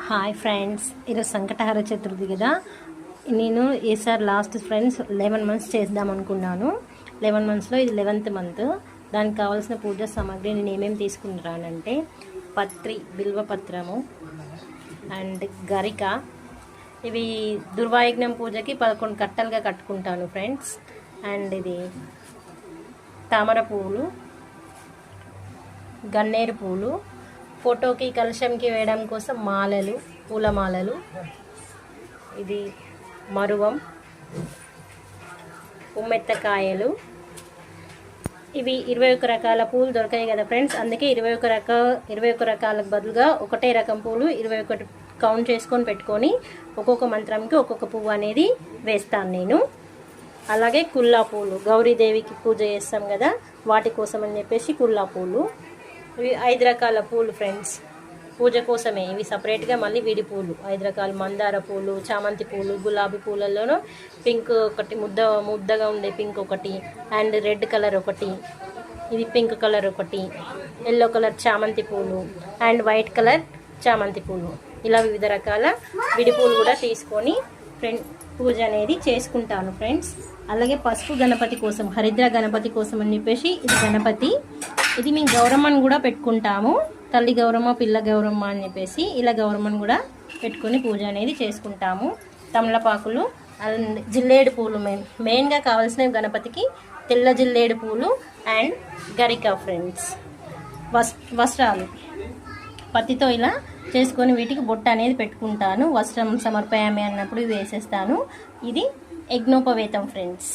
Hi friends, ఈరోజు సంకటహర చతుర్థి కదా. నేను ఈసారి లాస్ట్ ఫ్రెండ్స్ 11 months చేద్దాం అనుకున్నాను. 11 monthsలో ఇది 11th month. దానికి కావాల్సిన పూజా సామాగ్రి నేను ఏమేమి తీసుకుంటానంటే పత్రి, బిల్వపత్రము అండ్ గరిక. ఇవి దుర్వాయజ్ఞం పూజకి 11 కట్టలుగా కట్టుకుంటాను ఫ్రెండ్స్. అండ్ ఇది తామర పువ్వులు, గన్నేరు పూలు, ఫోటోకి కలశంకి వేయడం కోసం మాలలు, పూలమాలలు, ఇది మరువం, ఉమ్మెత్తకాయలు. ఇవి 21 రకాల పూలు దొరకాయి కదా ఫ్రెండ్స్, అందుకే 21 రకాలకు బదులుగా ఒకటే రకం పూలు 21 కౌంట్ చేసుకొని పెట్టుకొని ఒక్కొక్క మంత్రంకి ఒక్కొక్క పువ్వు అనేది వేస్తాను నేను. అలాగే కుల్లా పూలు, గౌరీదేవికి పూజ చేస్తాం కదా, వాటి కోసం అని చెప్పేసి కుల్లా పూలు. ఇవి 5 రకాల పూలు ఫ్రెండ్స్, పూజ కోసమే. ఇవి సపరేట్గా మళ్ళీ విడి పూలు 5 రకాలు: మందార పూలు, చామంతి పూలు, గులాబీ పూలలోనూ పింక్ ఒకటి, ముద్దగా ఉండే పింక్ ఒకటి, అండ్ రెడ్ కలర్ ఒకటి, ఇది పింక్ కలర్ ఒకటి, ఎల్లో కలర్ చామంతి పూలు, అండ్ వైట్ కలర్ చామంతి పూలు. ఇలా వివిధ రకాల విడి పూలు కూడా తీసుకొని పూజ అనేది చేసుకుంటాను ఫ్రెండ్స్. అలాగే పసుపు గణపతి కోసం, హరిద్ర గణపతి కోసం అని చెప్పేసి ఇది గణపతి. ఇది మేము గౌరమ్మను కూడా పెట్టుకుంటాము, తల్లి గౌరమ్మ, పిల్ల గౌరమ్మ అని చెప్పేసి ఇలా గౌరమ్మను కూడా పెట్టుకొని పూజ అనేది చేసుకుంటాము. తమలపాకులు, జిల్లేడు పూలు మెయిన్గా కావాల్సినవి గణపతికి. తెల్ల జిల్లేడు పూలు అండ్ గరిక ఫ్రెండ్స్. వస్త్రాలు పత్తితో ఇలా చేసుకొని వీటికి బొట్ట అనేది పెట్టుకుంటాను. వస్త్రం సమర్పయామి అన్నప్పుడు వేసేస్తాను. ఇది యజ్ఞోపవేతం ఫ్రెండ్స్.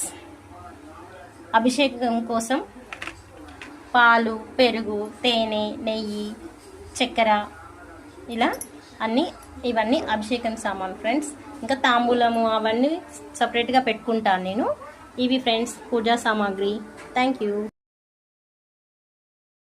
అభిషేకం కోసం పాలు, పెరుగు, తేనె, నెయ్యి, చక్కెర, ఇలా ఇవన్నీ అభిషేకం సామాన్ ఫ్రెండ్స్. ఇంకా తాంబూలము అవన్నీ సపరేట్గా పెట్టుకుంటాను నేను. ఇవి ఫ్రెండ్స్ పూజా సామాగ్రి. Thank you.